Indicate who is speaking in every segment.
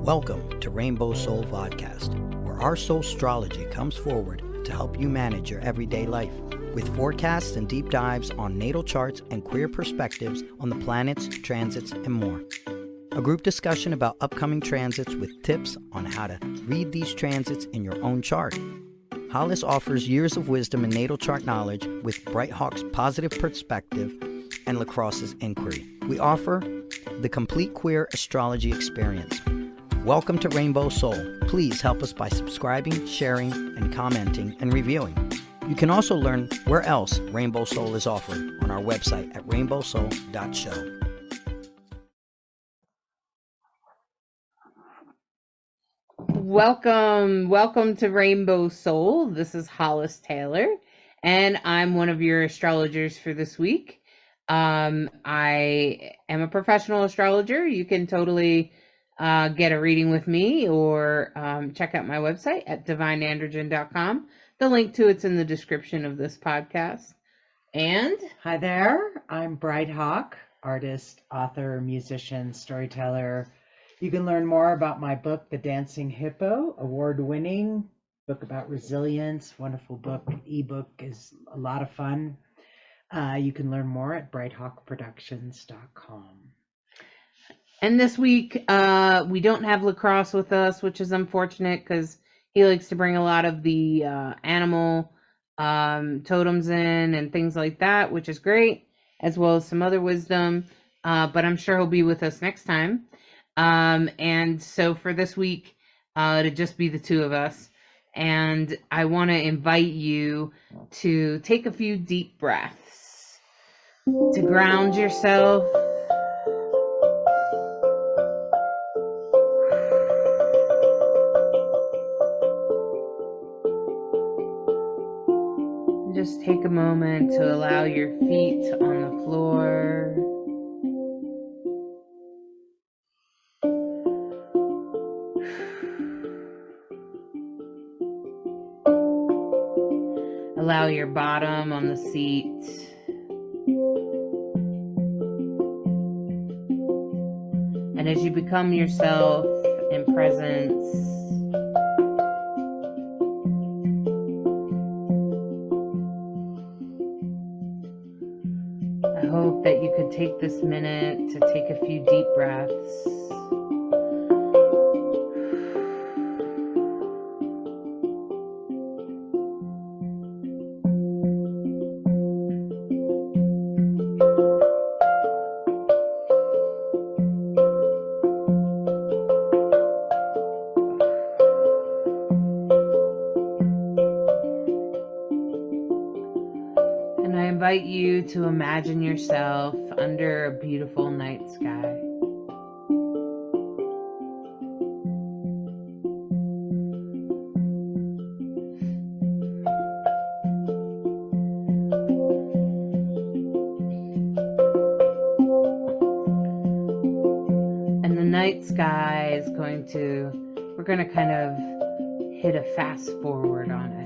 Speaker 1: Welcome to Rainbow Soul Vodcast, where our Soulstrology comes forward to help you manage your everyday life, with forecasts and deep dives on natal charts and queer perspectives on the planets, transits, and more. A group discussion about upcoming transits with tips on how to read these transits in your own chart. Hollis offers years of wisdom and natal chart knowledge with Bright Hawk's positive perspective and Lacrosse's inquiry. We offer the complete queer astrology experience. Welcome to Rainbow Soul. Please help us by subscribing, sharing, and commenting and reviewing. You can also learn where else Rainbow Soul is offered on our website at rainbowsoul.show.
Speaker 2: Welcome to Rainbow Soul. This is Hollis Taylor, and I'm one of your astrologers for this week. I am a professional astrologer. You can totally get a reading with me or check out my website at divineandrogen.com. The link to it's in the description of this podcast. And
Speaker 3: hi there, I'm Bright Hawk, artist, author, musician, storyteller. You can learn more about my book, The Dancing Hippo, award-winning book about resilience, wonderful book. Ebook is a lot of fun. You can learn more at brighthawkproductions.com.
Speaker 2: And this week, we don't have Lacrosse with us, which is unfortunate because he likes to bring a lot of the animal totems in and things like that, which is great, as well as some other wisdom. But I'm sure he'll be with us next time. And so for this week, it'll just be the two of us. And I want to invite you to take a few deep breaths, to ground yourself. Just take a moment to allow your feet on the floor. Allow your bottom on the seat. And as you become yourself in presence, I hope that you could take this minute to take a few deep breaths. I invite you to imagine yourself under a beautiful night sky. And the night sky is we're going to kind of hit a fast forward on it.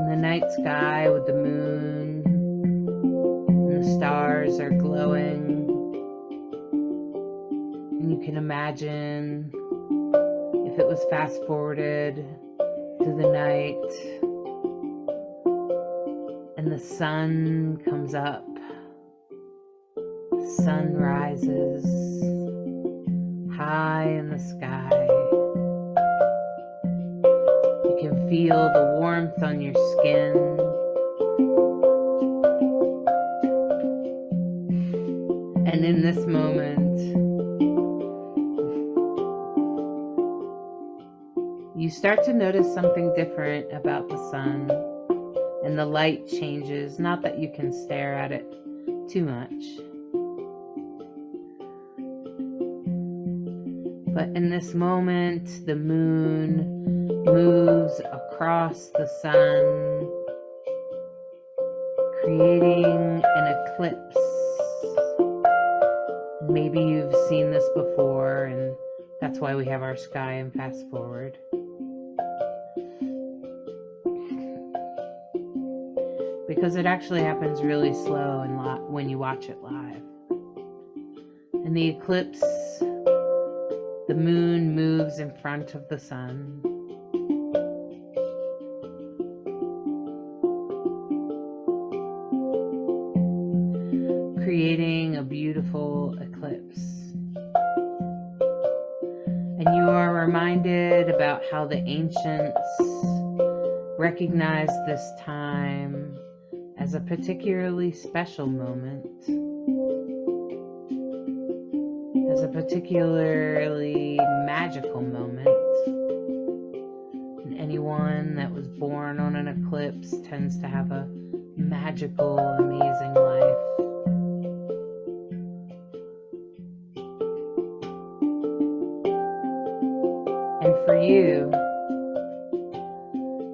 Speaker 2: The night sky with the moon and the stars are glowing, and you can imagine if it was fast forwarded to the night and the sun comes up, the sun rises high in the sky. You can feel the warmth on your skin. And in this moment, you start to notice something different about the sun, and the light changes. Not that you can stare at it too much, but in this moment, the moon moves across the sun, creating an eclipse. Maybe you've seen this before, and that's why we have our sky and fast forward. Because it actually happens really slow and when you watch it live. And the eclipse The moon moves in front of the sun. Creating a beautiful eclipse. And you are reminded about how the ancients recognized this time as a particularly special moment, as a particularly magical moment. And anyone that was born on an eclipse tends to have a magical, amazing life. And for you,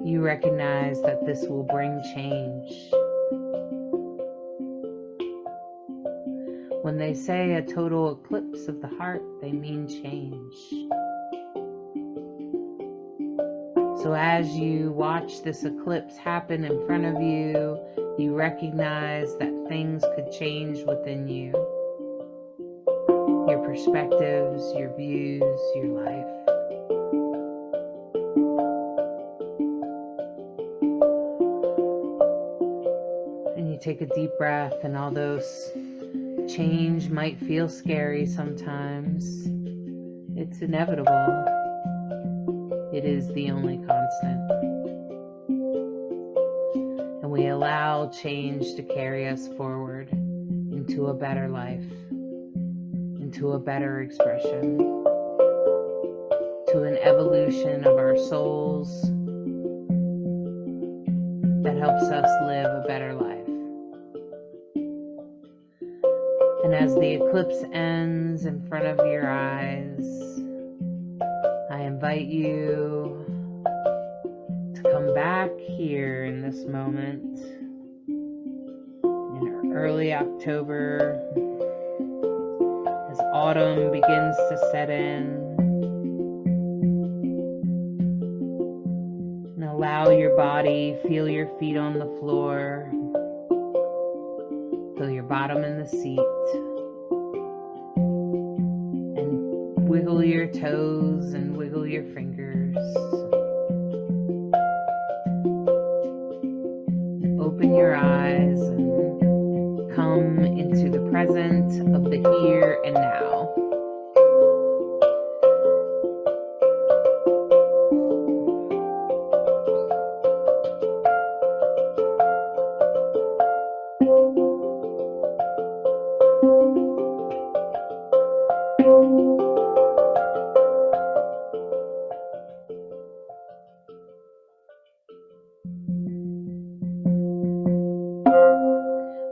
Speaker 2: you recognize that this will bring change. When they say a total eclipse of the heart, they mean change. So as you watch this eclipse happen in front of you, you recognize that things could change within you. Your perspectives, your views, your life. And you take a deep breath, and although change might feel scary sometimes, it's inevitable. It is the only constant. And we allow change to carry us forward into a better life, into a better expression, to an evolution of our souls that helps us live a better life. And as the eclipse ends in front of your eyes, I invite you to come back here in this moment in early October as autumn begins to set in, and allow your body, feel your feet on the floor, feel your bottom in the seat, and wiggle your toes and wiggle your fingers. Open your eyes and come into the present of the here and now.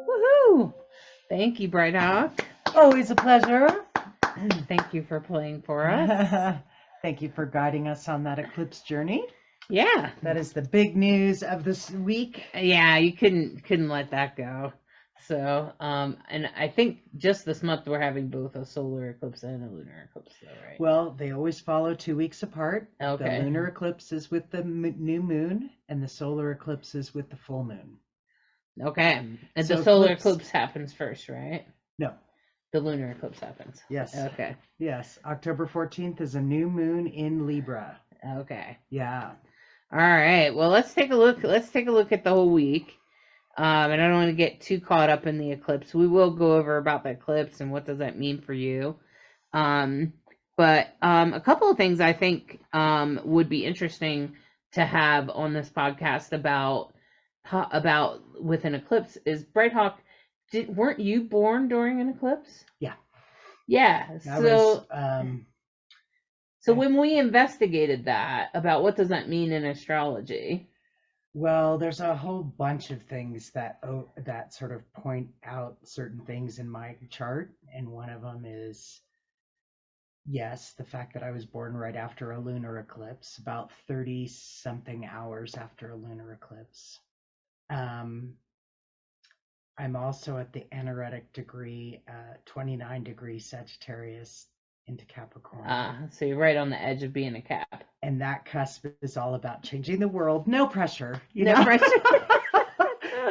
Speaker 2: Woohoo! Thank you, Bright Hawk.
Speaker 3: Always a pleasure.
Speaker 2: And thank you for playing for us.
Speaker 3: Thank you for guiding us on that eclipse journey.
Speaker 2: Yeah.
Speaker 3: That is the big news of this week.
Speaker 2: Yeah, you couldn't let that go. So, and I think just this month we're having both a solar eclipse and a lunar eclipse, though, right?
Speaker 3: Well, they always follow 2 weeks apart.
Speaker 2: Okay.
Speaker 3: The lunar eclipse is with the new moon, and the solar eclipse is with the full moon.
Speaker 2: Okay. And
Speaker 3: So
Speaker 2: the solar
Speaker 3: eclipse-
Speaker 2: eclipse happens first, right?
Speaker 3: No.
Speaker 2: The lunar eclipse happens.
Speaker 3: Yes.
Speaker 2: Okay.
Speaker 3: Yes. October 14th is a new moon in Libra.
Speaker 2: Okay.
Speaker 3: Yeah.
Speaker 2: All right. Well, let's take a look. Let's take a look at the whole week. And I don't want to get too caught up in the eclipse. We will go over about the eclipse and what does that mean for you. But a couple of things I think would be interesting to have on this podcast about with an eclipse is Bright Hawk. Weren't you born during an eclipse?
Speaker 3: Yeah.
Speaker 2: Yeah. So when we investigated that about what does that mean in astrology?
Speaker 3: Well, there's a whole bunch of things that sort of point out certain things in my chart, and one of them is, yes, the fact that I was born right after a lunar eclipse, about 30-something hours after a lunar eclipse. I'm also at the anaretic degree, 29 degrees Sagittarius into Capricorn.
Speaker 2: So you're right on the edge of being a Cap.
Speaker 3: And that cusp is all about changing the world. No pressure.
Speaker 2: No pressure.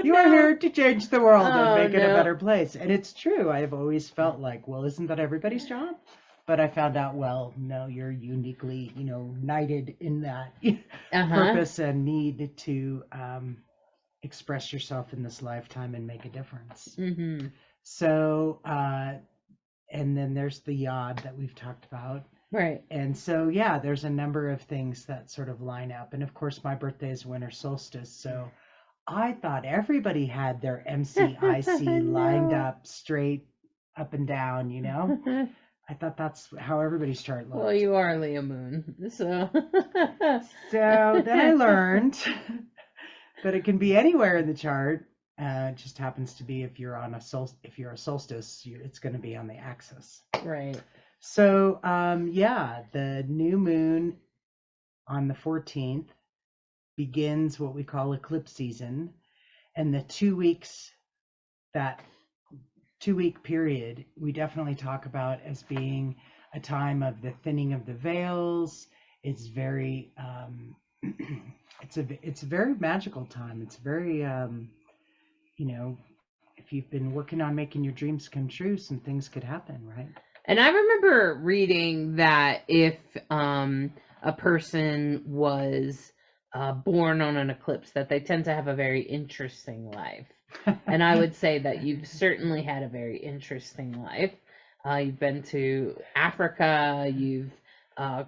Speaker 3: You are here to change the world and make it a
Speaker 2: no.
Speaker 3: better place. And it's true. I've always felt like, well, isn't that everybody's job? but I found out, well, no, you're uniquely, knighted in that
Speaker 2: Uh-huh.
Speaker 3: purpose and need to express yourself in this lifetime and make a difference.
Speaker 2: Mm-hmm.
Speaker 3: So, and then there's the yod that we've talked about.
Speaker 2: Right.
Speaker 3: And so, yeah, there's a number of things that sort of line up. And of course, my birthday is winter solstice. So I thought everybody had their MCIC lined up straight up and down, I thought that's how everybody's chart looked.
Speaker 2: Well, you are Leo Moon, so.
Speaker 3: So then I learned that it can be anywhere in the chart. It just happens to be if you're a solstice, it's going to be on the axis.
Speaker 2: Right.
Speaker 3: So yeah, the new moon on the 14th begins what we call eclipse season, and the 2 weeks, that 2-week period, we definitely talk about as being a time of the thinning of the veils. It's very it's a very magical time. It's very if you've been working on making your dreams come true, some things could happen, right?
Speaker 2: And I remember reading that if a person was born on an eclipse, that they tend to have a very interesting life. And I would say that you've certainly had a very interesting life. You've been to Africa, you've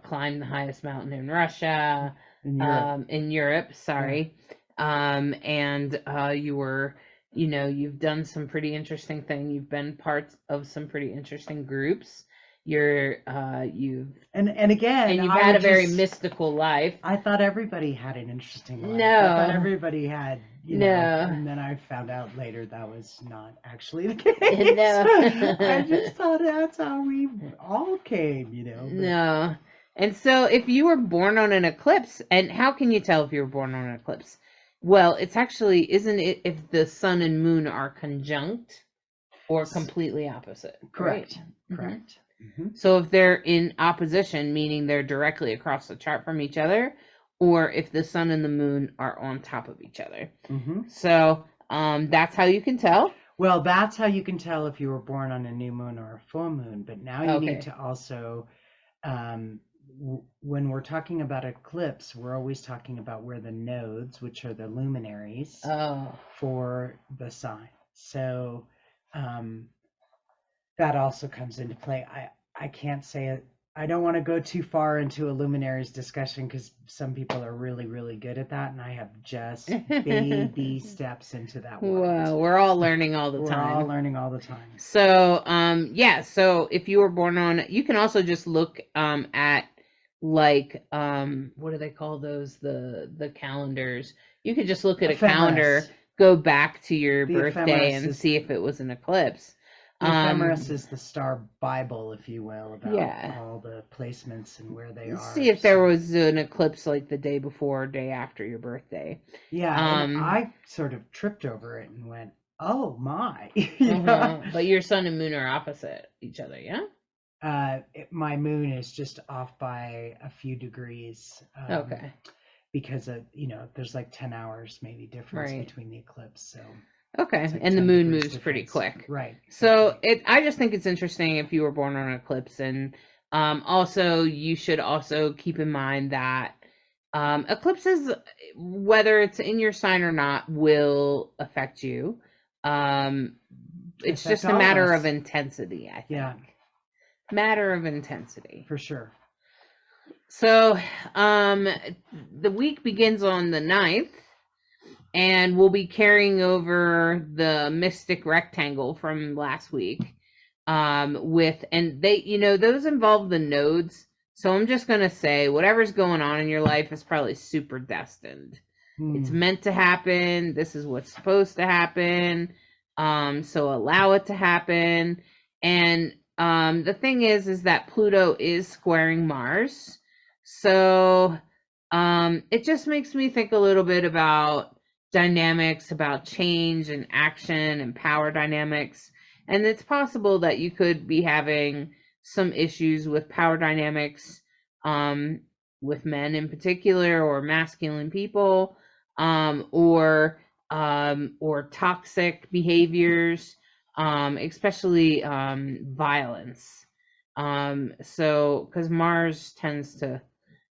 Speaker 2: climbed the highest mountain in Russia, in Europe, sorry. Yeah. And you were, you've done some pretty interesting things. You've been part of some pretty interesting groups. You've
Speaker 3: and again,
Speaker 2: and you've had a very mystical life.
Speaker 3: I thought everybody had an interesting life.
Speaker 2: No,
Speaker 3: I thought everybody had,
Speaker 2: no.
Speaker 3: And then I found out later that was not actually the case.
Speaker 2: No.
Speaker 3: I just thought that's how we all came, But...
Speaker 2: No. And so if you were born on an eclipse, and how can you tell if you were born on an eclipse? Well, it's actually, isn't it if the sun and moon are conjunct or completely opposite?
Speaker 3: Correct.
Speaker 2: Right?
Speaker 3: Correct.
Speaker 2: Mm-hmm. So if they're in opposition, meaning they're directly across the chart from each other, or if the sun and the moon are on top of each other.
Speaker 3: Mm-hmm.
Speaker 2: So that's how you can tell.
Speaker 3: Well, that's how you can tell if you were born on a new moon or a full moon. But now you need to also, when we're talking about eclipse, we're always talking about where the nodes, which are the luminaries for the sign. So that also comes into play. I can't say it. I don't want to go too far into a luminaries discussion because some people are really, really good at that, and I have just baby steps into that world.
Speaker 2: Well, we're all learning all the time.
Speaker 3: We're all learning all the time.
Speaker 2: So, yeah. So if you were born on, you can also just look at like what do they call those? The calendars. You could just look at
Speaker 3: Ephemeris.
Speaker 2: A calendar, go back to your birthday, and
Speaker 3: is...
Speaker 2: see if it was an eclipse.
Speaker 3: The ephemeris is the star Bible, if you will, about all the placements and where they are.
Speaker 2: See if there was an eclipse like the day before or day after your birthday.
Speaker 3: Yeah, and I sort of tripped over it and went, oh my.
Speaker 2: But your sun and moon are opposite each other, yeah?
Speaker 3: My moon is just off by a few degrees.
Speaker 2: Okay.
Speaker 3: Because of, there's like 10 hours maybe difference between the eclipse, so...
Speaker 2: Okay,
Speaker 3: like
Speaker 2: and the moon moves pretty quick.
Speaker 3: Right.
Speaker 2: So I just think it's interesting if you were born on an eclipse, and also you should also keep in mind that eclipses, whether it's in your sign or not, will affect you. It's just a matter of intensity, I think. Yeah. Matter of intensity.
Speaker 3: For sure.
Speaker 2: So the week begins on the 9th. And we'll be carrying over the mystic rectangle from last week and they, those involve the nodes. So I'm just going to say whatever's going on in your life is probably super destined. It's meant to happen. This is what's supposed to happen. So allow it to happen. And the thing is that Pluto is squaring Mars. So it just makes me think a little bit about dynamics, about change and action and power dynamics. And it's possible that you could be having some issues with power dynamics with men in particular, or masculine people, or toxic behaviors, especially violence. So because Mars tends to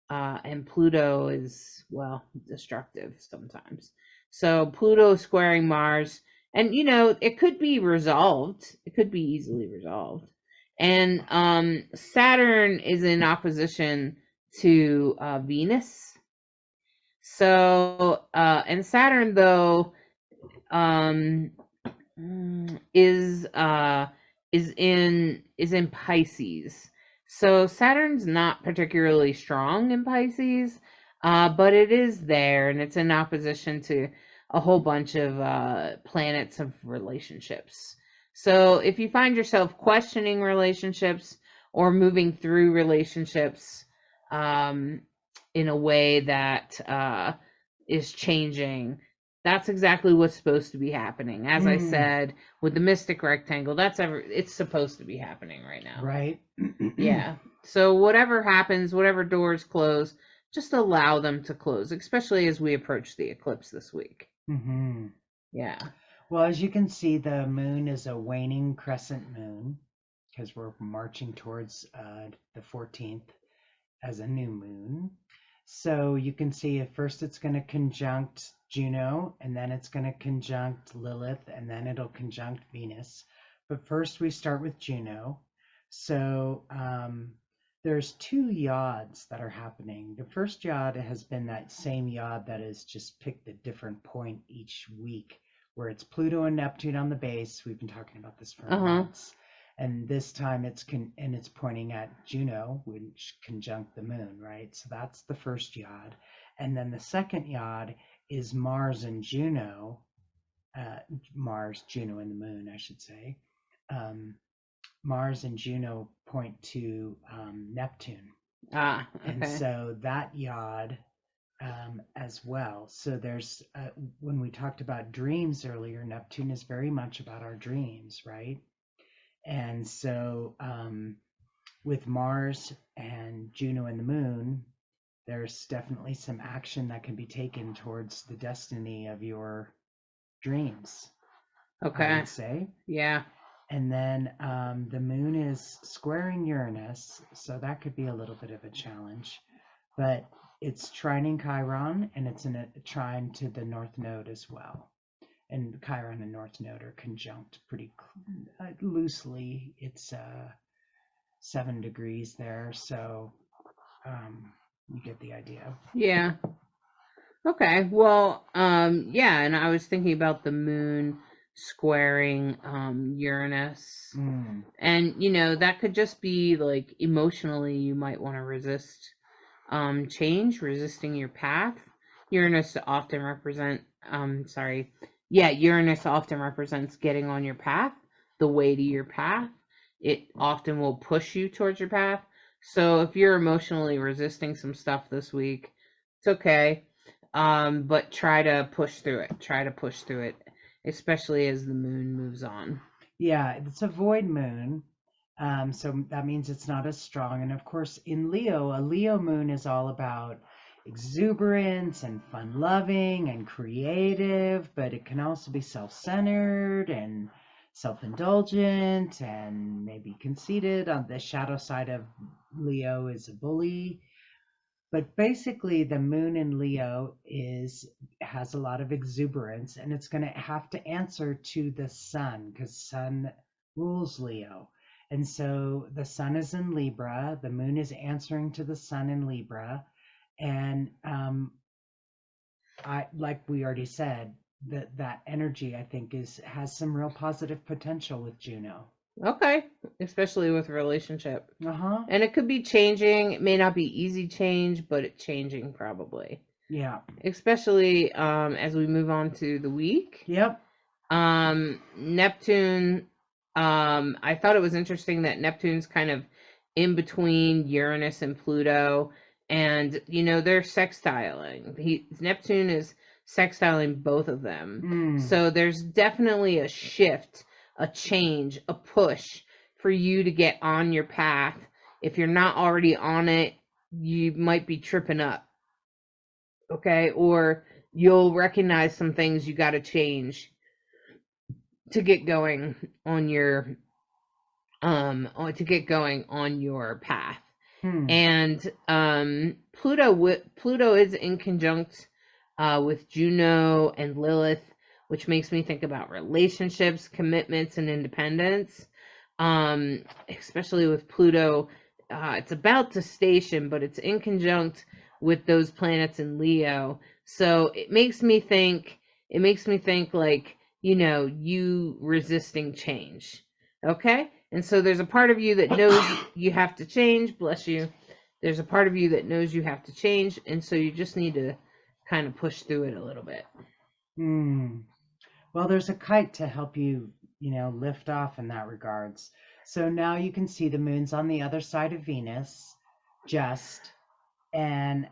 Speaker 2: and Pluto is, well, destructive sometimes. So Pluto squaring Mars, and it could be resolved. It could be easily resolved. And Saturn is in opposition to Venus. So and Saturn though um is in Pisces. So Saturn's not particularly strong in Pisces, but it is there, and it's in opposition to a whole bunch of planets of relationships. So if you find yourself questioning relationships or moving through relationships um, in a way that is changing, that's exactly what's supposed to be happening. As I said, with the mystic rectangle, it's supposed to be happening right now.
Speaker 3: Right.
Speaker 2: Yeah. So whatever happens, whatever doors close, just allow them to close, especially as we approach the eclipse this week.
Speaker 3: Mm-hmm.
Speaker 2: Yeah.
Speaker 3: Well, as you can see, the moon is a waning crescent moon because we're marching towards the 14th as a new moon. So you can see at first it's going to conjunct Juno, and then it's going to conjunct Lilith, and then it'll conjunct Venus. But first we start with Juno. So there's two yods that are happening. The first yod has been that same yod that has just picked a different point each week, where it's Pluto and Neptune on the base. We've been talking about this for months. And this time it's pointing at Juno, which conjunct the moon, right? So that's the first yod. And then the second yod is Mars and Juno, Mars, Juno, and the moon, I should say. Mars and Juno point to Neptune.
Speaker 2: Okay.
Speaker 3: And so that yod as well. So there's, when we talked about dreams earlier, Neptune is very much about our dreams, right? And so with Mars and Juno and the moon, there's definitely some action that can be taken towards the destiny of your dreams.
Speaker 2: Okay.
Speaker 3: I would say.
Speaker 2: Yeah.
Speaker 3: And then the moon is squaring Uranus, so that could be a little bit of a challenge. But it's trining Chiron, and it's in a trine to the North Node as well. And Chiron and North Node are conjunct pretty loosely. It's 7 degrees there, so you get the idea.
Speaker 2: Yeah. Okay. Well, yeah, and I was thinking about the moon squaring Uranus. And that could just be like emotionally you might want to resist change, resisting your path. Uranus often represents getting on your path, the way to your path. It often will push you towards your path. So if you're emotionally resisting some stuff this week, it's okay. But try to push through it, especially as the moon moves on.
Speaker 3: Yeah, it's a void moon. So that means it's not as strong. And of course, in Leo, a Leo moon is all about exuberance and fun loving and creative, but it can also be self-centered and self-indulgent and maybe conceited. On the shadow side of Leo is a bully. But basically, the moon in Leo has a lot of exuberance, and it's going to have to answer to the sun because sun rules Leo. And so the sun is in Libra, the moon is answering to the sun in Libra, and like we already said, that energy I think has some real positive potential with Juno.
Speaker 2: Okay, especially with relationship.
Speaker 3: Uh-huh.
Speaker 2: And it could be changing. It may not be easy change, but it's changing probably.
Speaker 3: Yeah.
Speaker 2: Especially as we move on to the week.
Speaker 3: Yep.
Speaker 2: Neptune, I thought it was interesting that Neptune's kind of in between Uranus and Pluto, and they're sextiling. Neptune is sextiling both of them. So there's definitely a shift, a change, a push for you to get on your path. If you're not already on it, you might be tripping up. Okay? Or you'll recognize some things you got to change to get going on your to get going on your path.
Speaker 3: Hmm.
Speaker 2: And Pluto is in conjunct with Juno and Lilith, which makes me think about relationships, commitments, and independence. Especially with Pluto, it's about to station, but it's in conjunct with those planets in Leo. So it makes me think. It makes me think like, you resisting change. Okay? And so there's a part of you that knows you have to change. Bless you. There's a part of you that knows you have to change. And so you just need to kind of push through it a little bit.
Speaker 3: Hmm. Well, there's a kite to help you, lift off in that regards. So now you can see the moon's on the other side of Venus, just, and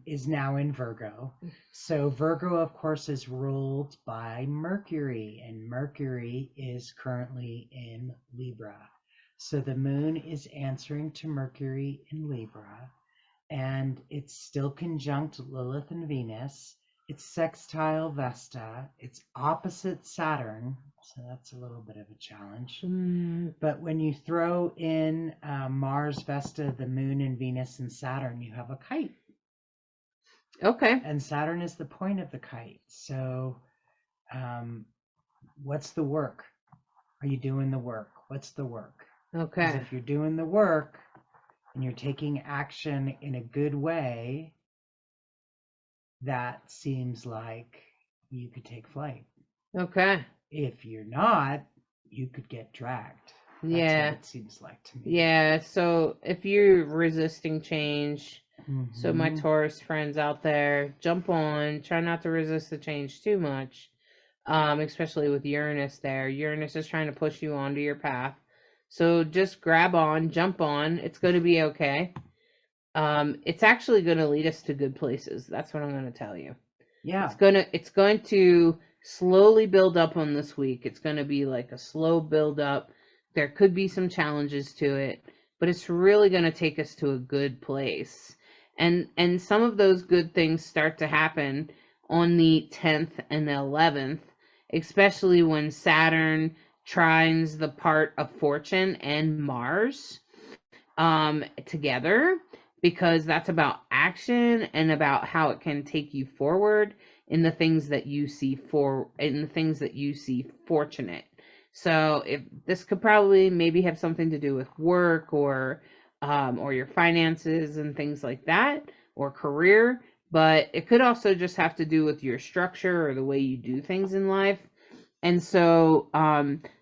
Speaker 3: is now in Virgo. So Virgo, of course, is ruled by Mercury, and Mercury is currently in Libra. So the moon is answering to Mercury in Libra, and it's still conjunct Lilith and Venus. It's sextile Vesta. It's opposite Saturn, so that's a little bit of a challenge. But when you throw in Mars, Vesta, the moon, and Venus and Saturn, you have a kite.
Speaker 2: Okay.
Speaker 3: And Saturn is the point of the kite. So what's the work? Are you doing the work? What's the work? Because
Speaker 2: Okay.
Speaker 3: if you're doing the work and you're taking action in a good way, that seems like you could take flight.
Speaker 2: Okay.
Speaker 3: If you're not, you could get dragged. That's
Speaker 2: Yeah.
Speaker 3: what it seems like to me.
Speaker 2: Yeah. So if you're resisting change, so my
Speaker 3: Mhm.
Speaker 2: Taurus friends out there, jump on. Try not to resist the change too much. Especially with Uranus there. Uranus is trying to push you onto your path. So just grab on, jump on. It's going to be okay. It's actually going to lead us to good places. That's what I'm going to tell you.
Speaker 3: Yeah.
Speaker 2: It's going to slowly build up on this week. It's going to be like a slow build up. There could be some challenges to it, but it's really going to take us to a good place. And some of those good things start to happen on the 10th and the 11th, especially when Saturn trines the part of Fortune and Mars together, because that's about action and about how it can take you forward in the things that you see fortunate. So if this could probably maybe have something to do with work or your finances and things like that, or career, but it could also just have to do with your structure or the way you do things in life. And so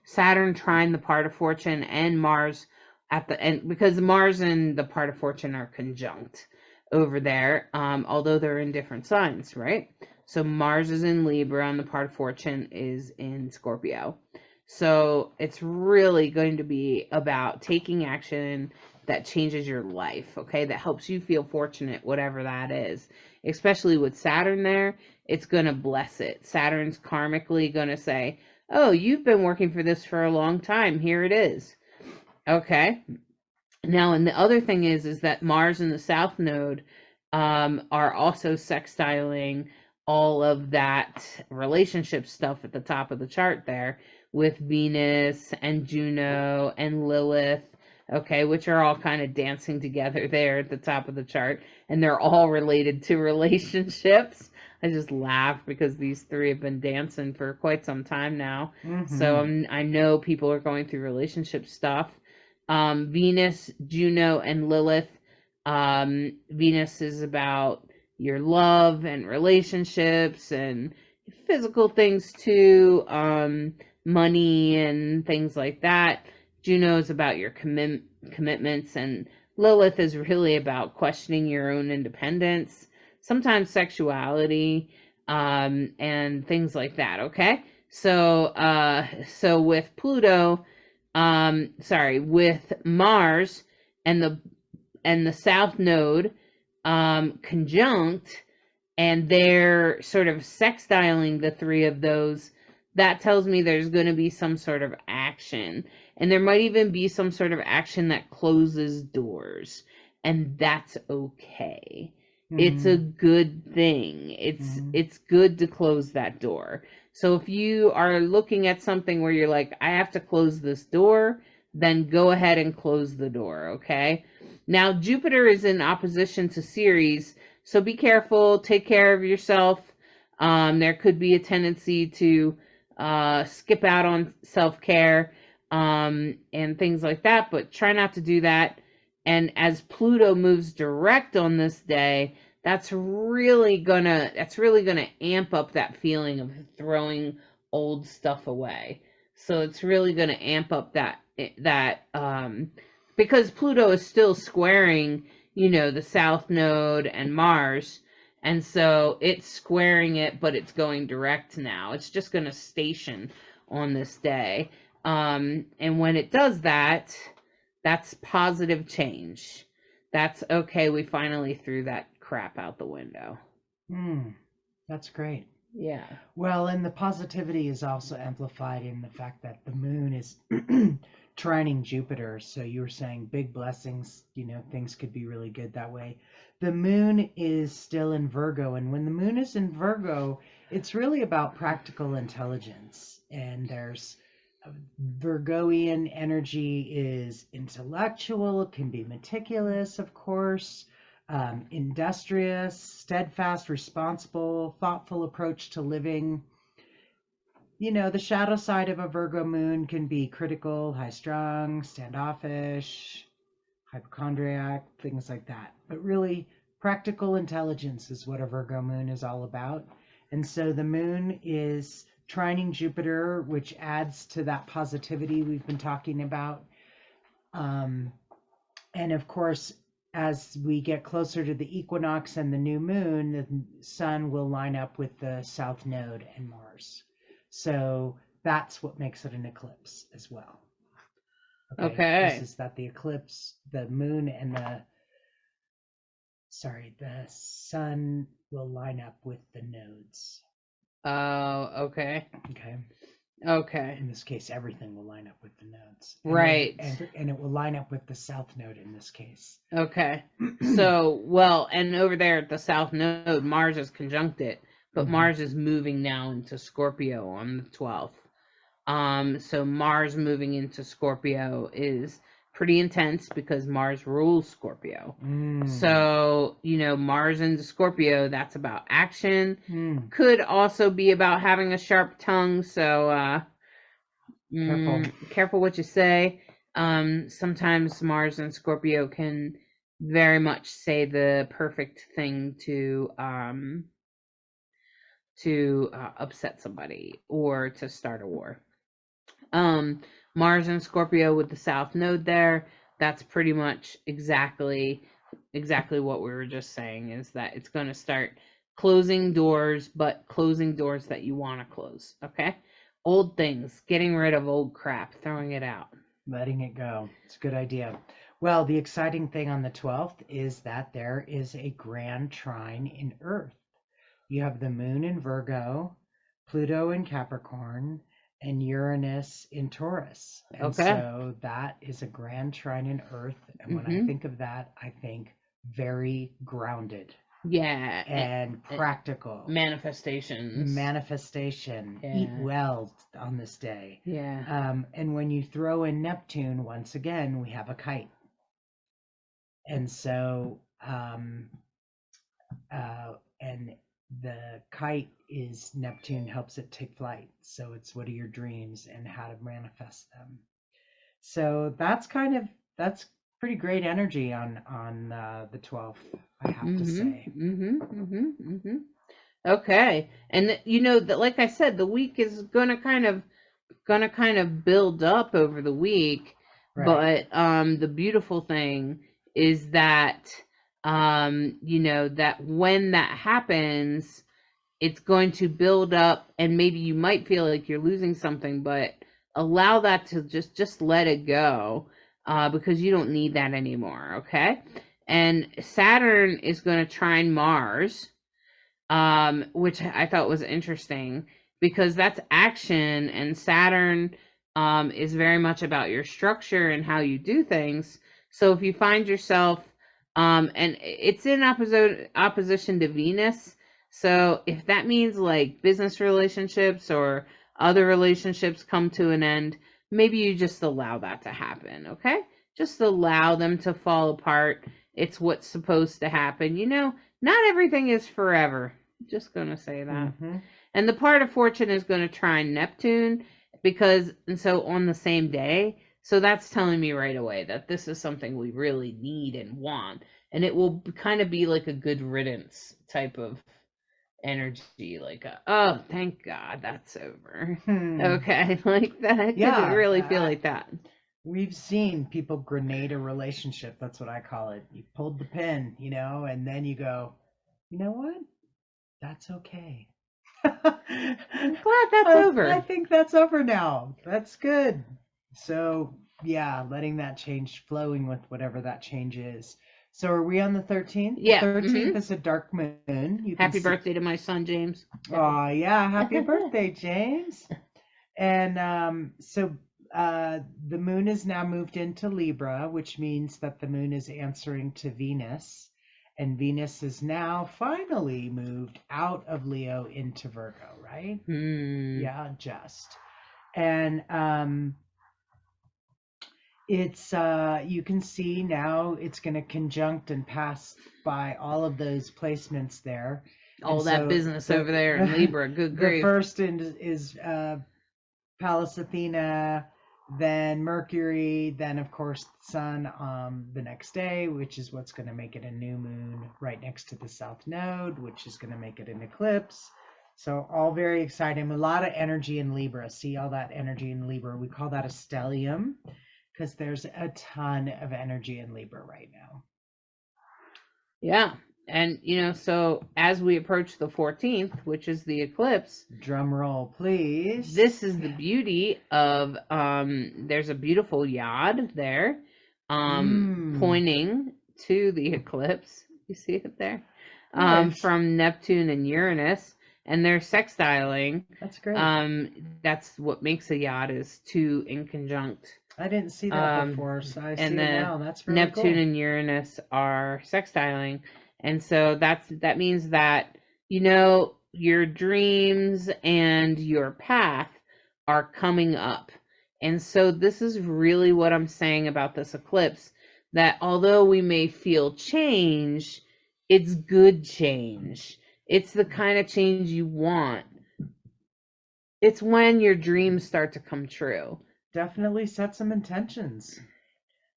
Speaker 2: Saturn trine the part of Fortune and Mars at the end, because Mars and the part of Fortune are conjunct over there, although they're in different signs, right? So Mars is in Libra and the part of Fortune is in Scorpio. So it's really going to be about taking action that changes your life, okay? That helps you feel fortunate, whatever that is. Especially with Saturn there, it's going to bless it. Saturn's karmically going to say, oh, you've been working for this for a long time. Here it is. Okay. Now, and the other thing is that Mars and the South Node are also sextiling all of that relationship stuff at the top of the chart there, with Venus and Juno and Lilith, okay, which are all kind of dancing together there at the top of the chart, and they're all related to relationships. I just laugh because these three have been dancing for quite some time now. So I know people are going through relationship stuff. Venus, Juno, and Lilith. Venus is about your love and relationships and physical things too, money and things like that. Juno is about your commitments, and Lilith is really about questioning your own independence, sometimes sexuality, and things like that. Okay, so with Pluto, with Mars and the South Node conjunct, and they're sort of sextiling the three of those, that tells me there's going to be some sort of action. And there might even be some sort of action that closes doors. And that's okay. It's a good thing. It's good to close that door. So if you are looking at something where you're like, I have to close this door, then go ahead and close the door, okay? Now, Jupiter is in opposition to Ceres, so be careful, take care of yourself. There could be a tendency to skip out on self-care and things like that, but try not to do that. And as Pluto moves direct on this day, that's really gonna amp up that feeling of throwing old stuff away. So it's really gonna amp up that because Pluto is still squaring, the South Node and Mars, and so it's squaring it, but it's going direct now. It's just gonna station on this day. And when it does that, that's positive change. That's okay. We finally threw that crap out the window.
Speaker 3: That's great.
Speaker 2: Yeah.
Speaker 3: Well, and the positivity is also amplified in the fact that the moon is trining Jupiter. So you were saying big blessings, things could be really good that way. The moon is still in Virgo. And when the moon is in Virgo, it's really about practical intelligence. And there's Virgoian energy is intellectual, can be meticulous, of course, industrious, steadfast, responsible, thoughtful approach to living. The shadow side of a Virgo moon can be critical, high-strung, standoffish, hypochondriac, things like that. But really, practical intelligence is what a Virgo moon is all about. And so the moon is trining Jupiter, which adds to that positivity we've been talking about. And of course, as we get closer to the equinox and the new moon, the sun will line up with the South Node and Mars. So that's what makes it an eclipse as well.
Speaker 2: Okay.
Speaker 3: This is that the eclipse, the moon and the sun will line up with the nodes.
Speaker 2: Oh, okay.
Speaker 3: Okay. In this case, everything will line up with the nodes.
Speaker 2: Right.
Speaker 3: And it will line up with the South Node in this case.
Speaker 2: Okay. So, well, and over there at the South Node, Mars is conjunct it, but Mars is moving now into Scorpio on the 12th. So Mars moving into Scorpio is pretty intense because Mars rules Scorpio. So, Mars into Scorpio, that's about action. Could also be about having a sharp tongue. So, careful what you say. Sometimes Mars and Scorpio can very much say the perfect thing to upset somebody or to start a war. Mars and Scorpio with the South Node there, that's pretty much exactly what we were just saying, is that it's going to start closing doors, but closing doors that you want to close, okay? Old things, getting rid of old crap, throwing it out.
Speaker 3: Letting it go. It's a good idea. Well, the exciting thing on the 12th is that there is a grand trine in Earth. You have the moon in Virgo, Pluto in Capricorn, and Uranus in Taurus. And so that is a grand trine in Earth. And when I think of that, I think very grounded.
Speaker 2: Yeah.
Speaker 3: And practical.
Speaker 2: Manifestation.
Speaker 3: Yeah. Eat well on this day.
Speaker 2: Yeah.
Speaker 3: And when you throw in Neptune, once again, we have a kite. And so, and the kite is Neptune helps it take flight. So it's what are your dreams and how to manifest them. So that's pretty great energy on the 12th, I have to say.
Speaker 2: Okay. And that, like I said, the week is gonna kind of build up over the week. Right. But the beautiful thing is that that when that happens, it's going to build up, and maybe you might feel like you're losing something, but allow that to just let it go, because you don't need that anymore, okay? And Saturn is going to trine Mars, which I thought was interesting, because that's action, and Saturn is very much about your structure and how you do things. So if you find yourself, and it's in opposition to Venus, so if that means like business relationships or other relationships come to an end, maybe you just allow that to happen, okay? Just allow them to fall apart. It's what's supposed to happen. Not everything is forever. Just going to say that.
Speaker 3: Mm-hmm.
Speaker 2: And the part of fortune is going to trine Neptune and so on the same day. So that's telling me right away that this is something we really need and want. And it will kind of be like a good riddance type of energy, like oh, thank God that's over. Okay, like that. I could really feel like that.
Speaker 3: We've seen people grenade a relationship. That's what I call it. You pulled the pin, and then you go, you know what? That's okay.
Speaker 2: I'm glad that's over.
Speaker 3: I think that's over now. That's good. So, yeah, letting that change, flowing with whatever that change is. So, are we on the 13th?
Speaker 2: Yeah.
Speaker 3: The 13th is a dark moon.
Speaker 2: Happy birthday to my son, James.
Speaker 3: Oh, yeah. Happy birthday, James. And so the moon is now moved into Libra, which means that the moon is answering to Venus. And Venus is now finally moved out of Leo into Virgo, right? Yeah, just. And it's you can see now it's going to conjunct and pass by all of those placements there.
Speaker 2: All that business over there in Libra. Good grief.
Speaker 3: The first is Pallas Athena, then Mercury, then of course the Sun the next day, which is what's going to make it a new moon right next to the South Node, which is going to make it an eclipse. So all very exciting. A lot of energy in Libra. See all that energy in Libra. We call that a stellium because there's a ton of energy in Libra right now.
Speaker 2: Yeah. And, so as we approach the 14th, which is the eclipse.
Speaker 3: Drum roll, please.
Speaker 2: This is the beauty of, there's a beautiful yod there, pointing to the eclipse. You see it there? Nice. From Neptune and Uranus, and they're sextiling.
Speaker 3: That's great.
Speaker 2: That's what makes a yod, is two in conjunct.
Speaker 3: I didn't see that before, so I see it now. That's really
Speaker 2: Neptune
Speaker 3: cool.
Speaker 2: and Uranus are sextiling. And so that means that, your dreams and your path are coming up. And so this is really what I'm saying about this eclipse, that although we may feel change, it's good change. It's the kind of change you want. It's when your dreams start to come true.
Speaker 3: Definitely set some intentions.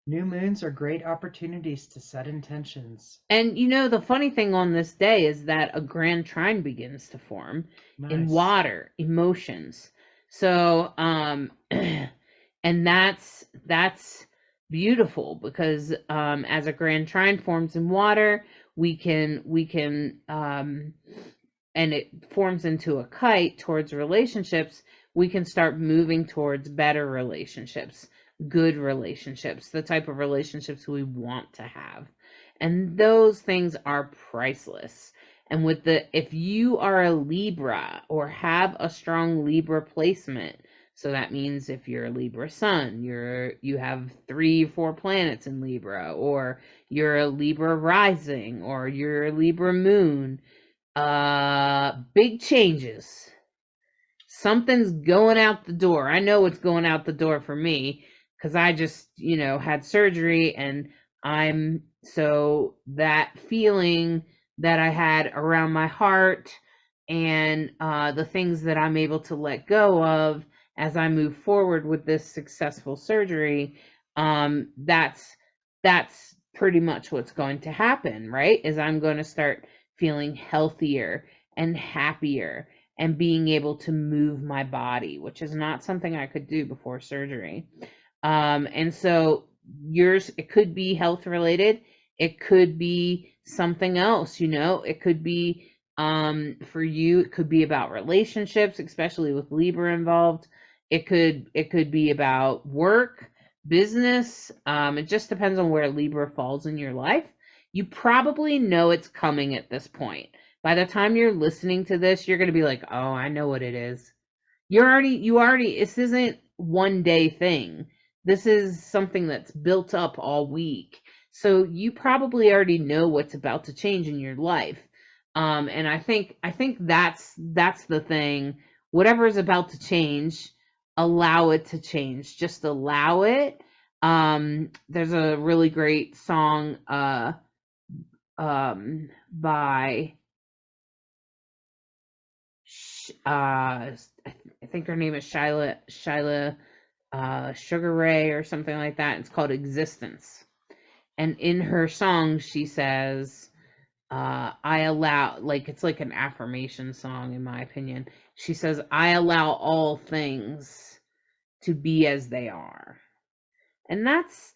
Speaker 3: New moons are great opportunities to set intentions.
Speaker 2: And the funny thing on this day is that a grand trine begins to form in water, emotions. So, and that's beautiful because as a grand trine forms in water, we can and it forms into a kite towards relationships. We can start moving towards better relationships, good relationships, the type of relationships we want to have. And those things are priceless. And if you are a Libra or have a strong Libra placement, so that means if you're a Libra sun, you have 3 or 4 planets in Libra, or you're a Libra rising, or you're a Libra moon, big changes. Something's going out the door. I know it's going out the door for me because I just, had surgery, and so that feeling that I had around my heart and the things that I'm able to let go of as I move forward with this successful surgery, that's pretty much what's going to happen, right? Is I'm going to start feeling healthier and happier and being able to move my body, which is not something I could do before surgery. And so yours, it could be health related. It could be something else, it could be, for you, it could be about relationships, especially with Libra involved. It could be about work, business. It just depends on where Libra falls in your life. You probably know it's coming at this point. By the time you're listening to this, you're going to be like, oh, I know what it is. This isn't one day thing. This is something that's built up all week. So you probably already know what's about to change in your life. And I think that's the thing. Whatever is about to change, allow it to change. Just allow it. There's a really great song by I think her name is Shyla Sugar Ray or something like that. It's called Existence. And in her song, she says, I allow, like, it's like an affirmation song, in my opinion. She says, I allow all things to be as they are. And that's,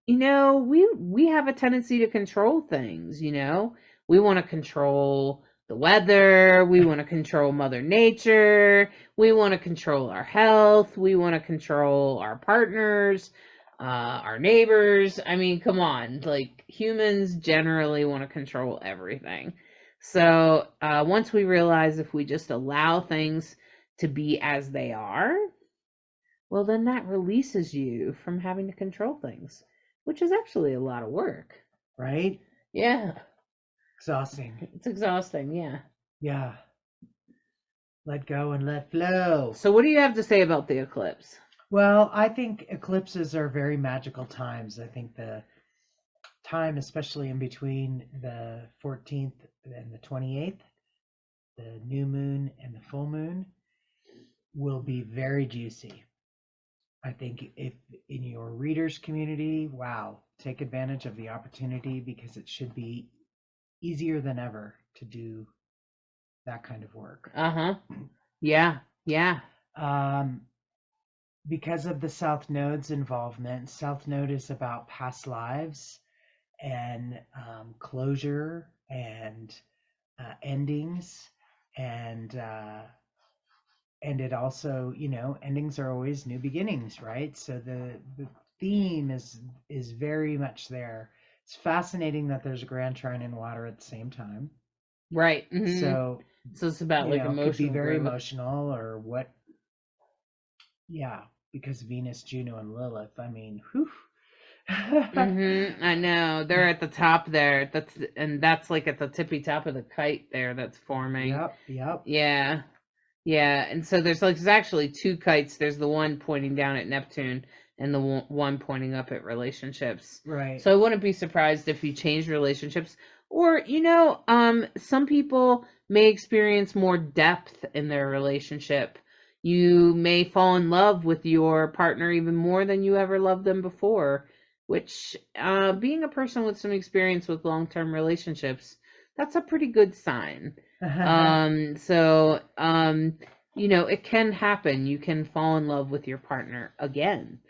Speaker 2: we have a tendency to control things. We want to control the weather, we want to control mother nature, we want to control our health, we want to control our partners, our neighbors. I mean, come on, like, humans generally want to control everything. So once we realize if we just allow things to be as they are, well, then that releases you from having to control things, which is actually a lot of work.
Speaker 3: Right?
Speaker 2: Yeah.
Speaker 3: Exhausting.
Speaker 2: It's exhausting, yeah.
Speaker 3: Yeah. Let go and let flow.
Speaker 2: So what do you have to say about the eclipse?
Speaker 3: Well, I think eclipses are very magical times. I think the time, especially in between the 14th and the 28th, the new moon and the full moon, will be very juicy. I think if in your readers community, wow, take advantage of the opportunity because it should be easier than ever to do that kind of work.
Speaker 2: Yeah.
Speaker 3: Because of the South Node's involvement, South Node is about past lives and closure and endings, and it also, endings are always new beginnings, right? So the theme is very much there. It's fascinating that there's a grand trine in water at the same time.
Speaker 2: Right.
Speaker 3: So
Speaker 2: it's about like emotional
Speaker 3: could be very
Speaker 2: growth.
Speaker 3: emotional or what. Yeah, because Venus, Juno, and Lilith. I mean, whew.
Speaker 2: I know they're at the top there. That's like at the tippy top of the kite there that's forming.
Speaker 3: Yep.
Speaker 2: Yeah. And so there's actually two kites. There's the one pointing down at Neptune and the one pointing up at relationships.
Speaker 3: Right.
Speaker 2: So I wouldn't be surprised if you change relationships, or some people may experience more depth in their relationship. You may fall in love with your partner even more than you ever loved them before, which, being a person with some experience with long-term relationships, that's a pretty good sign. So, it can happen. You can fall in love with your partner again.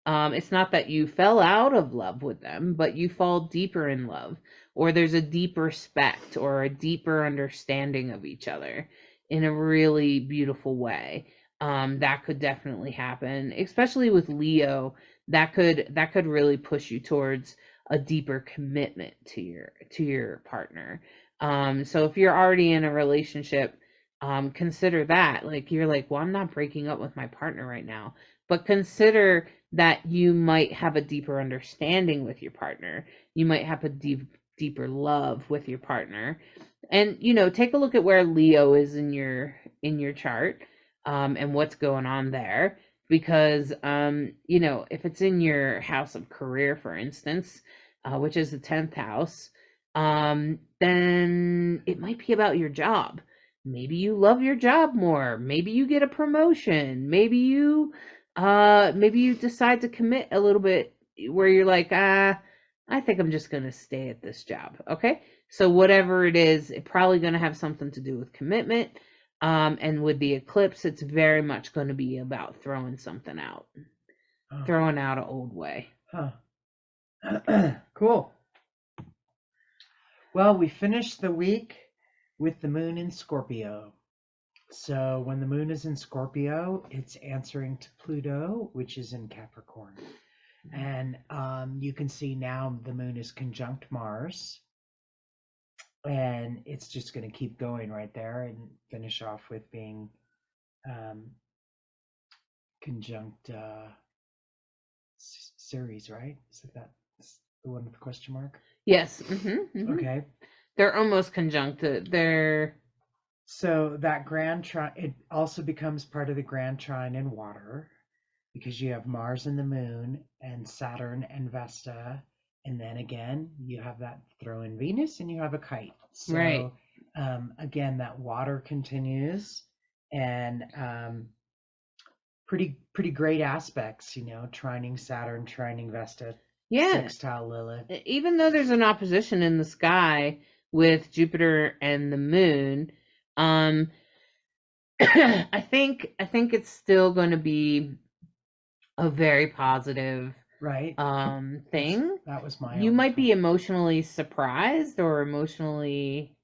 Speaker 2: It's not that you fell out of love with them, but you fall deeper in love, or there's a deep respect or a deeper understanding of each other in a really beautiful way. That could definitely happen, especially with Leo. That could really push you towards a deeper commitment to your partner. So if you're already in a relationship, consider that. Like, you're like, well, I'm not breaking up with my partner right now, but consider that you might have a deeper understanding with your partner. You might have a deeper love with your partner. And take a look at where Leo is in your chart, and what's going on there, because if it's in your house of career, for instance, which is the 10th house, then it might be about your job. Maybe you love your job more. Maybe you get a promotion. Maybe you decide to commit a little bit where you're like, I think I'm just going to stay at this job. Okay. So whatever it is, it's probably going to have something to do with commitment. And with the eclipse, it's very much going to be about throwing something out, throwing out an old way.
Speaker 3: Cool. Well, we finished the week with the moon in Scorpio. So when the moon is in Scorpio, it's answering to Pluto, which is in Capricorn. And you can see now the moon is conjunct Mars. And it's just going to keep going right there and finish off with being conjunct Ceres, right? Is that the one with the question mark?
Speaker 2: Yes.
Speaker 3: Okay.
Speaker 2: They're almost conjunct. They're
Speaker 3: So that grand trine, it also becomes part of the grand trine in water because you have Mars and the Moon and Saturn and Vesta, and then again you have that throw in Venus and you have a kite.
Speaker 2: Right.
Speaker 3: So again, that water continues, and pretty great aspects, trining Saturn, trining Vesta,
Speaker 2: Yeah.
Speaker 3: sextile Lilith.
Speaker 2: Even though there's an opposition in the sky with Jupiter and the moon, I think it's still going to be a very positive
Speaker 3: Right.
Speaker 2: thing.
Speaker 3: That was my
Speaker 2: You
Speaker 3: own
Speaker 2: might be
Speaker 3: thought.
Speaker 2: emotionally surprised or emotionally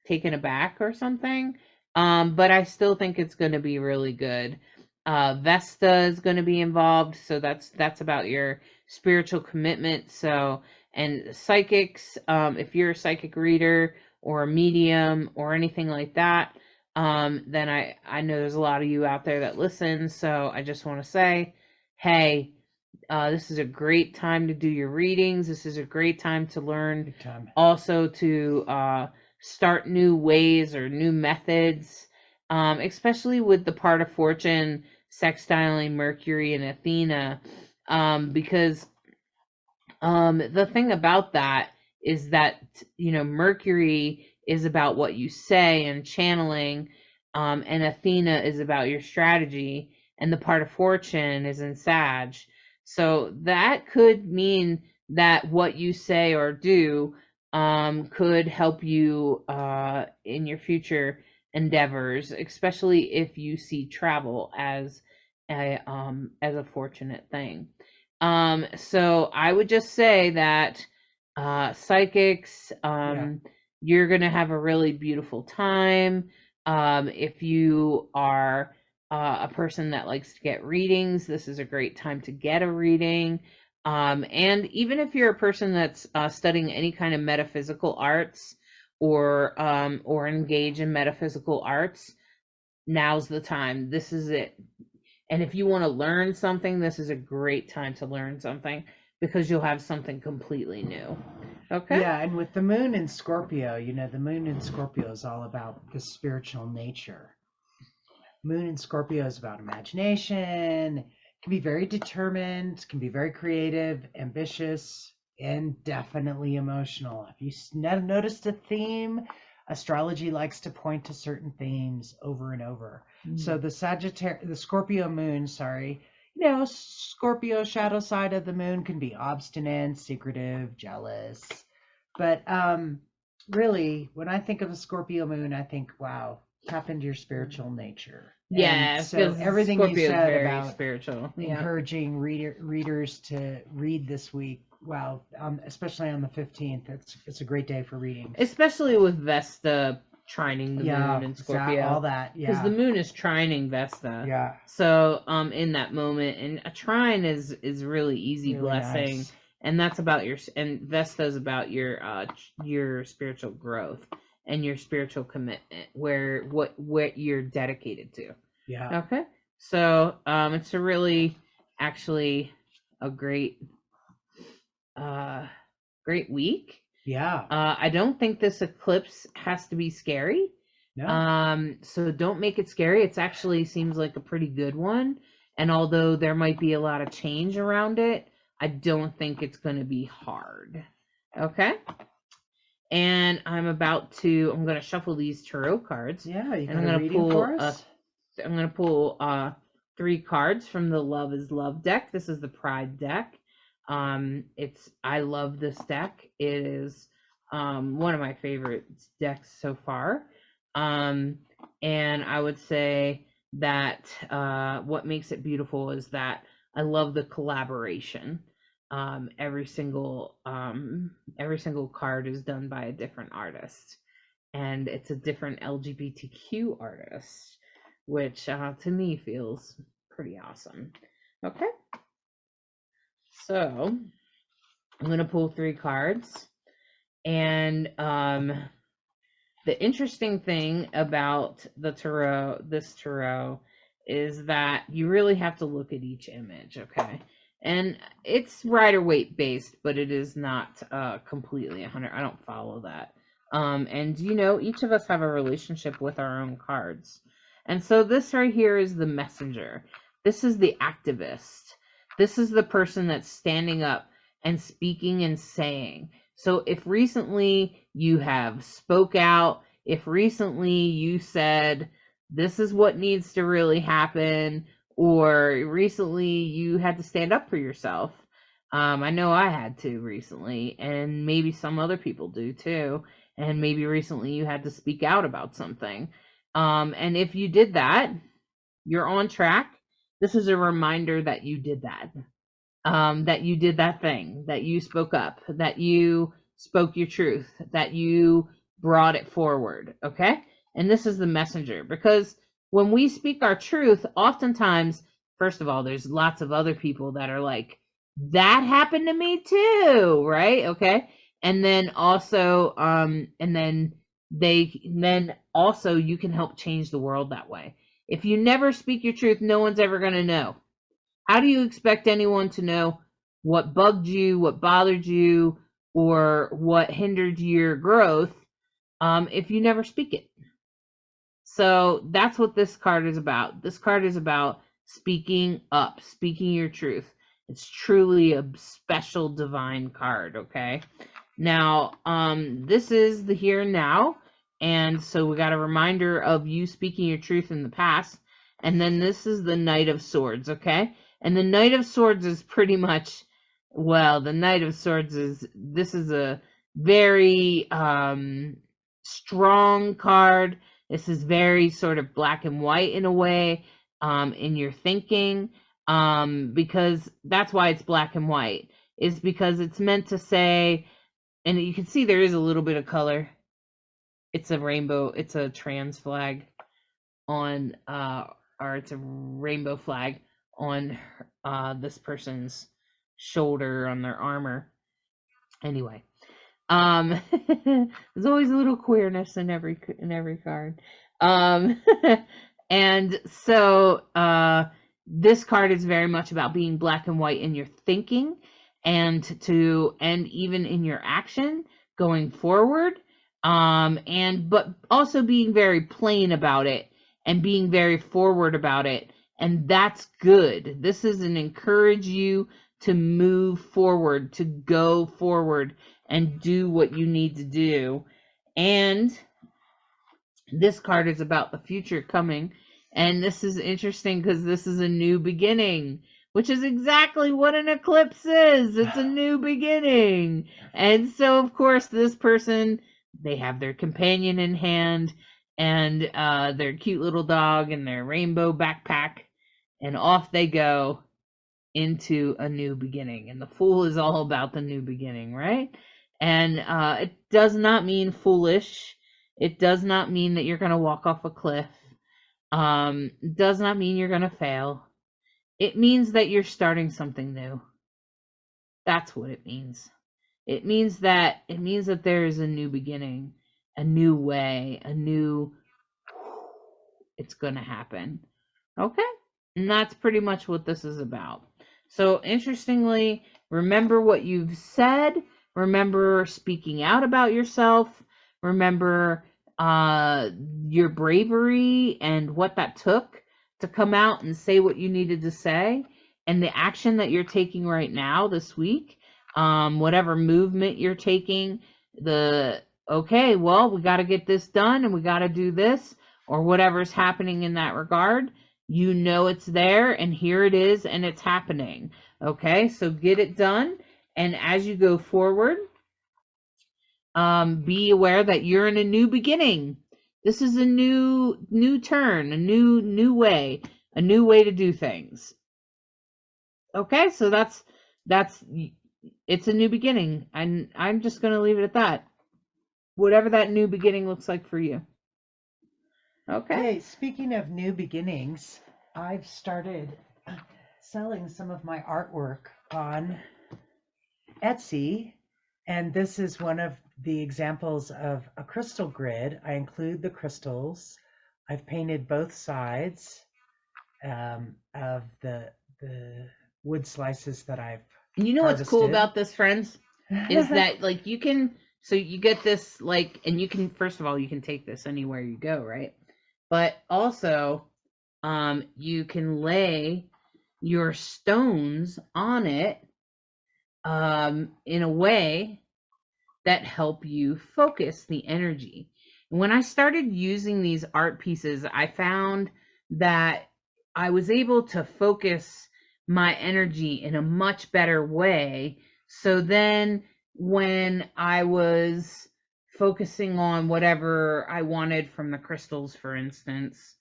Speaker 2: taken aback or something. But I still think it's going to be really good. Vesta is going to be involved, so that's about your spiritual commitment. So, and psychics, if you're a psychic reader or a medium or anything like that, then I know there's a lot of you out there that listen. So I just want to say, hey, this is a great time to do your readings. This is a great time to learn,
Speaker 3: Big time.
Speaker 2: also to start new ways or new methods, especially with the part of fortune sextiling Mercury and Athena, because the thing about that is that, Mercury is about what you say and channeling, and Athena is about your strategy, and the part of fortune is in Sag. So that could mean that what you say or do could help you in your future endeavors, especially if you see travel as a fortunate thing. So I would just say that psychics,
Speaker 3: Yeah.
Speaker 2: you're gonna have a really beautiful time. If you are a person that likes to get readings, this is a great time to get a reading. And even if you're a person that's studying any kind of metaphysical arts or engage in metaphysical arts, now's the time. This is it. And if you want to learn something, this is a great time to learn something because you'll have something completely new. Okay?
Speaker 3: Yeah, and with the moon in Scorpio, the moon in Scorpio is all about the spiritual nature. Moon in Scorpio is about imagination, can be very determined, can be very creative, ambitious, and definitely emotional. If you noticed a theme, astrology likes to point to certain themes over and over. So the Scorpio moon, Scorpio shadow side of the moon can be obstinate, secretive, jealous. But really, when I think of a Scorpio moon, I think, wow, tap into your spiritual nature.
Speaker 2: Yeah,
Speaker 3: And so
Speaker 2: because
Speaker 3: everything you
Speaker 2: Scorpio is
Speaker 3: said
Speaker 2: very
Speaker 3: about
Speaker 2: spiritual. Yeah.
Speaker 3: encouraging readers to read this week, wow, especially on the 15th, it's a great day for readings.
Speaker 2: Especially with Vesta trining the moon in Scorpio.
Speaker 3: all that,
Speaker 2: Because the moon is trining Vesta.
Speaker 3: Yeah.
Speaker 2: So in that moment, and a trine is really easy
Speaker 3: Really
Speaker 2: blessing.
Speaker 3: nice.
Speaker 2: And that's about and Vesta is about your spiritual growth and your spiritual commitment, where what you're dedicated to.
Speaker 3: Yeah.
Speaker 2: Okay. So it's a really actually a great great week.
Speaker 3: Yeah.
Speaker 2: I don't think this eclipse has to be scary.
Speaker 3: No.
Speaker 2: So don't make it scary. It actually seems like a pretty good one. And although there might be a lot of change around it, I don't think it's going to be hard. Okay. And I'm going to shuffle these tarot cards.
Speaker 3: Yeah, you
Speaker 2: and
Speaker 3: got a reading for us?
Speaker 2: I'm going to pull 3 cards from the Love is Love deck. This is the Pride deck. I love this deck. It is one of my favorite decks so far. And I would say that what makes it beautiful is that I love the collaboration. Every single card is done by a different artist, and it's a different LGBTQ artist, which to me feels pretty awesome. Okay. So I'm going to pull 3 cards. And the interesting thing about this tarot, is that you really have to look at each image, okay? And it's Rider-Waite based, but it is not completely 100. I don't follow that. And each of us have a relationship with our own cards. And so this right here is the messenger. This is the activist. This is the person that's standing up and speaking and saying. So if recently you have spoke out, if recently you said, this is what needs to really happen, or recently you had to stand up for yourself. I know I had to recently, and maybe some other people do too. And maybe recently you had to speak out about something. And if you did that, you're on track. This is a reminder that you did that. That you did that thing, that you spoke up, that you spoke your truth, that you brought it forward. Okay. And this is the messenger, because when we speak our truth, oftentimes, first of all, there's lots of other people that are like, that happened to me too. Right. Okay. And then also, then also you can help change the world that way. If you never speak your truth, no one's ever going to know. How do you expect anyone to know what bugged you, what bothered you, or what hindered your growth if you never speak it? So that's what this card is about. This card is about speaking up, speaking your truth. It's truly a special divine card, okay? Now, this is the here and now, and so we got a reminder of you speaking your truth in the past, and then this is the Knight of Swords, okay? And the Knight of Swords is pretty much, well, the Knight of Swords this is a very strong card. This is very sort of black and white in a way, in your thinking, because that's why it's black and white, is because it's meant to say, and you can see there is a little bit of color. It's a rainbow, it's a trans flag on, or it's a rainbow flag on this person's shoulder, on their armor. Anyway, there's always a little queerness in every card. And so this card is very much about being black and white in your thinking, and even in your action going forward, but also being very plain about it and being very forward about it, and that's good. This is an encourage you to move forward, to go forward and do what you need to do. And this card is about the future coming, and this is interesting because this is a new beginning, which is exactly what an eclipse is. It's a new beginning. And so of course this person, they have their companion in hand, and their cute little dog, and their rainbow backpack, and off they go into a new beginning. And the Fool is all about the new beginning, right? And it does not mean foolish. It does not mean that you're going to walk off a cliff. It does not mean you're going to fail. It means that you're starting something new. That's what it means. It means that there is a new beginning, a new way, it's going to happen. Okay? And that's pretty much what this is about. So interestingly, remember what you've said. Remember speaking out about yourself. Remember your bravery and what that took to come out and say what you needed to say, and the action that you're taking right now this week, whatever movement you're taking, okay, well, we got to get this done and we got to do this, or whatever's happening in that regard. You know it's there, and here it is, and it's happening. Okay, so get it done. And as you go forward, be aware that you're in a new beginning. This is a new turn, a new way to do things. Okay, so that's it's a new beginning, and I'm just going to leave it at that. Whatever that new beginning looks like for you. Okay.
Speaker 3: Speaking of new beginnings, I've started selling some of my artwork on Etsy, and this is one of the examples of a crystal grid. I include the crystals. I've painted both sides of the wood slices that I've
Speaker 2: You know
Speaker 3: harvested.
Speaker 2: What's cool about this, friends, is that like you can So you get this like, and you can, first of all, you can take this anywhere you go, right? But also, you can lay your stones on it in a way that help you focus the energy. And when I started using these art pieces, I found that I was able to focus my energy in a much better way. So then when I was focusing on whatever I wanted from the crystals, for instance,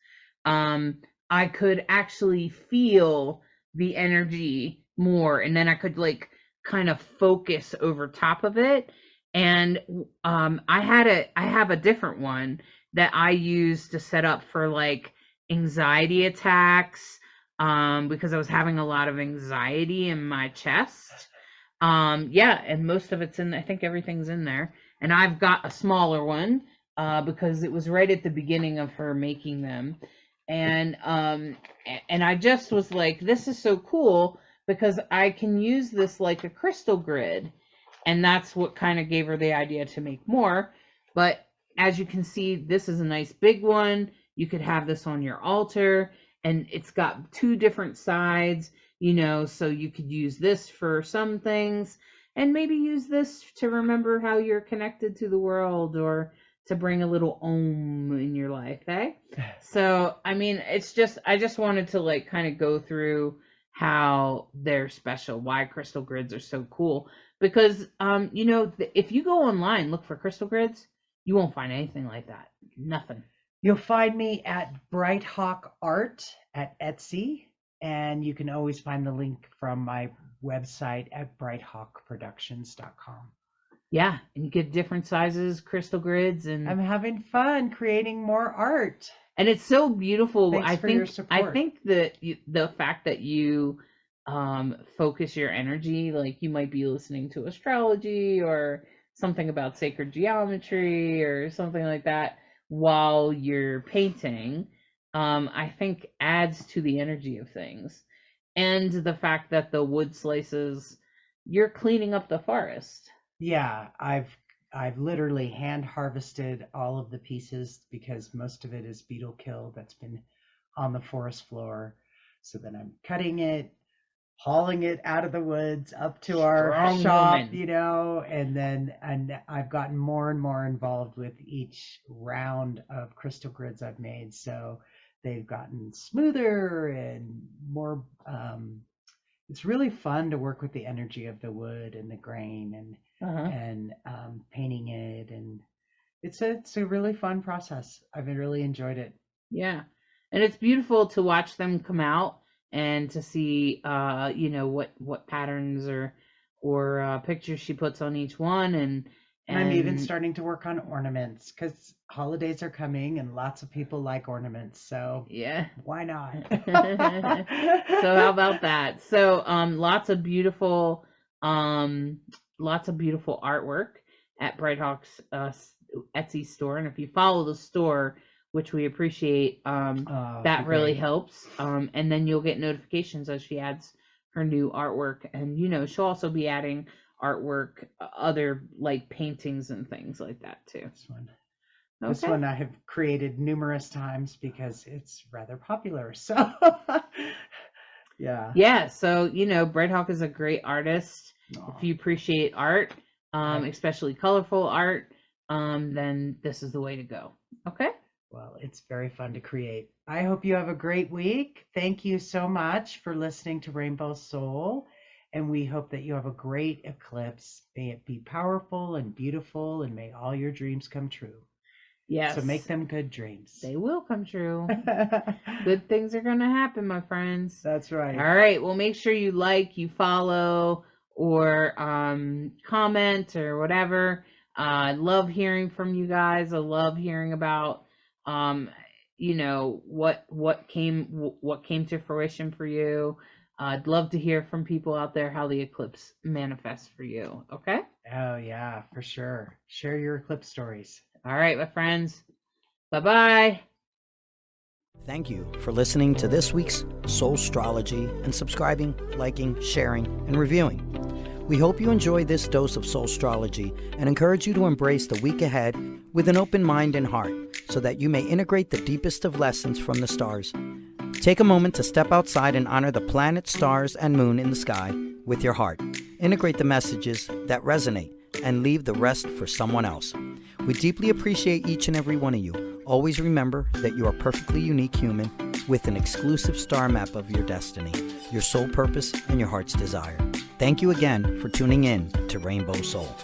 Speaker 2: I could actually feel the energy more, and then I could like kind of focus over top of it. And I have a different one that I use to set up for like anxiety attacks, because I was having a lot of anxiety in my chest. Yeah, and most of it's in, I think everything's in there. And I've got a smaller one because it was right at the beginning of her making them. And I just was like, this is so cool because I can use this like a crystal grid. And that's what kind of gave her the idea to make more. But as you can see, this is a nice big one. You could have this on your altar, and it's got two different sides, you know, so you could use this for some things and maybe use this to remember how you're connected to the world, or to bring a little om in your life, eh? So, I mean, it's just, I just wanted to like kind of go through how they're special, why crystal grids are so cool. Because, you know, if you go online, look for crystal grids, you won't find anything like that. Nothing.
Speaker 3: You'll find me at Bright Hawk Art at Etsy, and you can always find the link from my website at brighthawkproductions.com.
Speaker 2: Yeah, and you get different sizes, crystal grids, and
Speaker 3: I'm having fun creating more art.
Speaker 2: And it's so beautiful.
Speaker 3: Thanks for your support.
Speaker 2: I think that the fact that you focus your energy, like you might be listening to astrology or something about sacred geometry or something like that while you're painting, I think adds to the energy of things. And the fact that the wood slices, you're cleaning up the forest.
Speaker 3: Yeah, I've literally hand harvested all of the pieces because most of it is beetle kill that's been on the forest floor. So then I'm cutting it, hauling it out of the woods up to our
Speaker 2: Strong
Speaker 3: shop,
Speaker 2: woman.
Speaker 3: you know, and I've gotten more and more involved with each round of crystal grids I've made. So they've gotten smoother and more. It's really fun to work with the energy of the wood and the grain and painting it, and it's a really fun process. I've really enjoyed it.
Speaker 2: Yeah, and it's beautiful to watch them come out and to see, you know, what patterns or pictures she puts on each one, and
Speaker 3: I'm even starting to work on ornaments because holidays are coming and lots of people like ornaments. So
Speaker 2: yeah,
Speaker 3: why not?
Speaker 2: So how about that? So lots of beautiful artwork at Bright Hawk's Etsy store, and if you follow the store, which we appreciate, that really helps. And then you'll get notifications as she adds her new artwork, and you know, she'll also be adding artwork, other like paintings and things like that too.
Speaker 3: This one I have created numerous times because it's rather popular. So yeah.
Speaker 2: So you know, Bright Hawk is a great artist. If you appreciate art, especially colorful art, then this is the way to go. Okay.
Speaker 3: Well, it's very fun to create. I hope you have a great week. Thank you so much for listening to Rainbow Soul. And we hope that you have a great eclipse. May it be powerful and beautiful, and may all your dreams come true.
Speaker 2: Yes.
Speaker 3: So make them good dreams.
Speaker 2: They will come true. Good things are going to happen, my friends.
Speaker 3: That's right.
Speaker 2: All right. Well, make sure you like, you follow, or comment or whatever. I love hearing from you guys. I love hearing about you know, what came to fruition for you. I'd love to hear from people out there how the eclipse manifests for you. Okay?
Speaker 3: Oh yeah, for sure. Share your eclipse stories.
Speaker 2: All right, my friends. Bye-bye.
Speaker 1: Thank you for listening to this week's Soulstrology and subscribing, liking, sharing, and reviewing. We hope you enjoy this dose of Soulstrology and encourage you to embrace the week ahead with an open mind and heart so that you may integrate the deepest of lessons from the stars. Take a moment to step outside and honor the planets, stars, and moon in the sky with your heart. Integrate the messages that resonate and leave the rest for someone else. We deeply appreciate each and every one of you. Always remember that you are perfectly unique human with an exclusive star map of your destiny, your soul purpose, and your heart's desire. Thank you again for tuning in to Rainbow Soul.